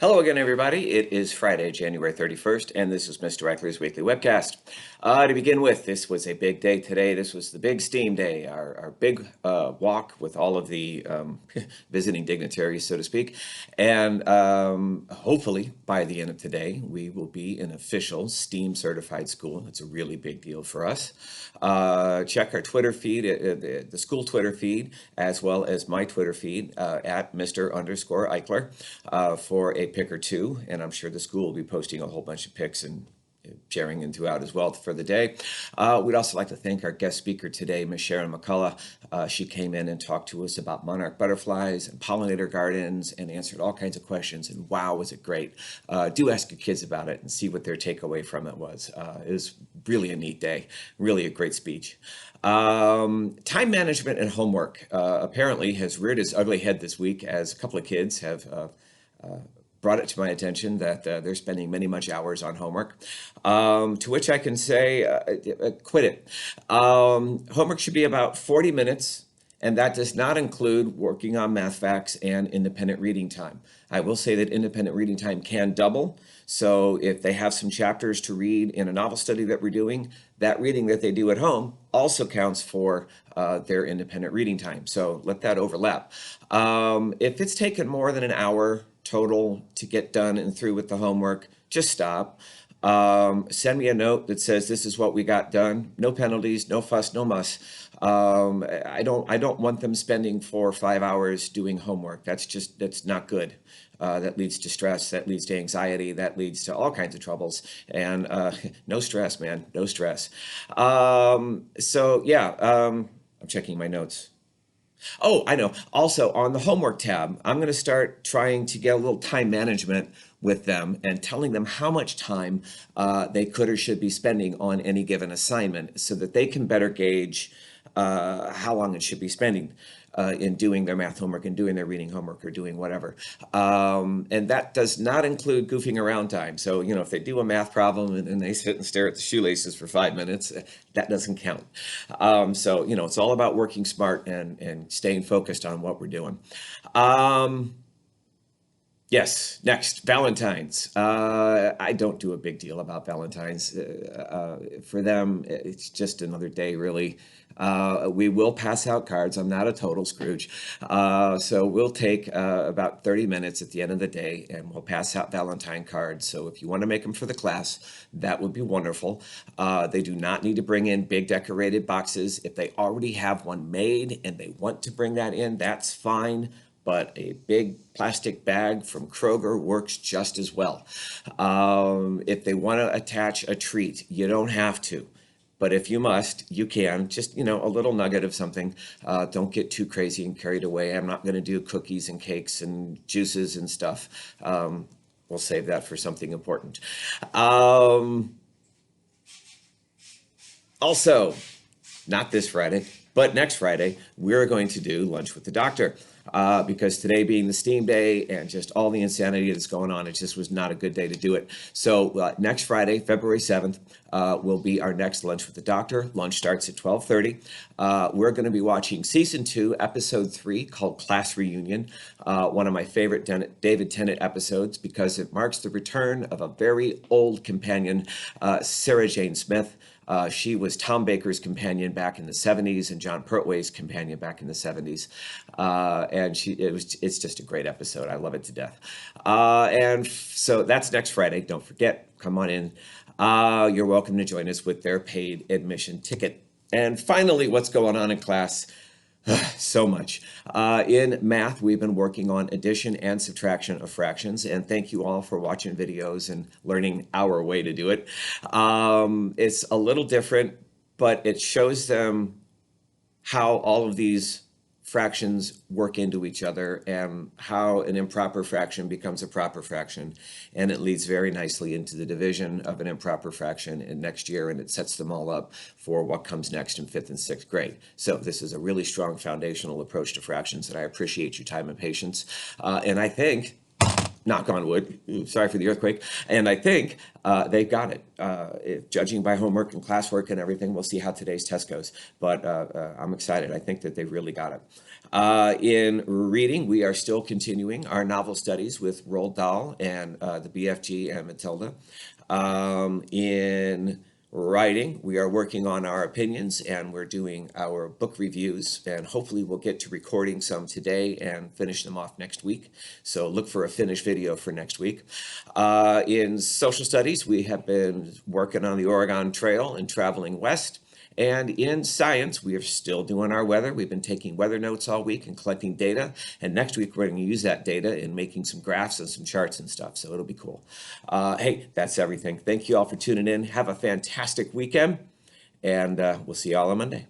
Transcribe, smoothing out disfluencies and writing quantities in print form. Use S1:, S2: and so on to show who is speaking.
S1: Hello again, everybody. It is Friday, January 31st, and this is Mr. Eicler's Weekly Webcast. To begin with, this was a big day today. This was the big steam day, our big walk with all of the visiting dignitaries, so to speak. And hopefully, by the end of today, we will be an official STEAM certified school. It's a really big deal for us. Check our Twitter feed, the school Twitter feed, as well as my Twitter feed at Mr._Eichler for a pick or two, and I'm sure the school will be posting a whole bunch of pics and sharing them throughout as well for the day. We'd also like to thank our guest speaker today, Ms. Sharon McCullough. She came in and talked to us about monarch butterflies and pollinator gardens and answered all kinds of questions, and wow, was it great. Do ask your kids about it and see what their takeaway from it was. It was really a neat day, really a great speech. Time management and homework apparently has reared its ugly head this week as a couple of kids have brought it to my attention that they're spending many much hours on homework, to which I can say, quit it. Homework should be about 40 minutes, and that does not include working on math facts and independent reading time. I will say that independent reading time can double. So if they have some chapters to read in a novel study that we're doing, that reading that they do at home also counts for their independent reading time. So let that overlap. If it's taken more than an hour total to get done and through with the homework, just stop. Send me a note that says this is what we got done. No penalties, no fuss, no muss. I don't want them spending 4 or 5 hours doing homework. That's not good. That leads to stress, that leads to anxiety, that leads to all kinds of troubles. And no stress, man, no stress. I'm checking my notes. Oh, I know. Also, on the homework tab, I'm going to start trying to get a little time management with them and telling them how much time they could or should be spending on any given assignment so that they can better gauge how long it should be spending in doing their math homework and doing their reading homework or doing whatever. And that does not include goofing around time. So, if they do a math problem and they sit and stare at the shoelaces for 5 minutes, that doesn't count. It's all about working smart and staying focused on what we're doing. Yes, next, Valentines. I don't do a big deal about Valentines. For them, it's just another day, really. We will pass out cards. I'm not a total Scrooge. So we'll take about 30 minutes at the end of the day, and we'll pass out Valentine cards. So if you want to make them for the class, that would be wonderful. They do not need to bring in big decorated boxes. If they already have one made and they want to bring that in, that's fine. But a big plastic bag from Kroger works just as well. If they want to attach a treat, you don't have to. But if you must, you can. Just, a little nugget of something. Don't get too crazy and carried away. I'm not going to do cookies and cakes and juices and stuff. We'll save that for something important. Also, not this Friday, but next Friday, we're going to do lunch with the doctor. Because today being the STEAM day and just all the insanity that's going on, it just was not a good day to do it. So next Friday, February 7th, will be our next lunch with the doctor. Lunch starts at 12:30. We're going to be watching season 2, episode 3, called Class Reunion. One of my favorite David Tennant episodes because it marks the return of a very old companion, Sara-Jane Smith. She was Tom Baker's companion back in the 70s and John Pertwee's companion back in the 70s. It's just a great episode. I love it to death. So that's next Friday. Don't forget, come on in. You're welcome to join us with their paid admission ticket. And finally, what's going on in class? So much. In math, we've been working on addition and subtraction of fractions, and thank you all for watching videos and learning our way to do it. It's a little different, but it shows them how all of these fractions work into each other and how an improper fraction becomes a proper fraction. And it leads very nicely into the division of an improper fraction in next year, and it sets them all up for what comes next in 5th and 6th grade. So this is a really strong foundational approach to fractions, and I appreciate your time and patience. And I think knock on wood. Sorry for the earthquake. And I think they've got it. Judging by homework and classwork and everything, we'll see how today's test goes. But I'm excited. I think that they've really got it. In reading, we are still continuing our novel studies with Roald Dahl and the BFG and Matilda. In writing, we are working on our opinions and we're doing our book reviews, and hopefully we'll get to recording some today and finish them off next week. So look for a finished video for next week. In social studies, we have been working on the Oregon Trail and traveling west. And in science, we are still doing our weather. We've been taking weather notes all week and collecting data. And next week, we're going to use that data in making some graphs and some charts and stuff. So it'll be cool. Hey, that's everything. Thank you all for tuning in. Have a fantastic weekend. And we'll see you all on Monday.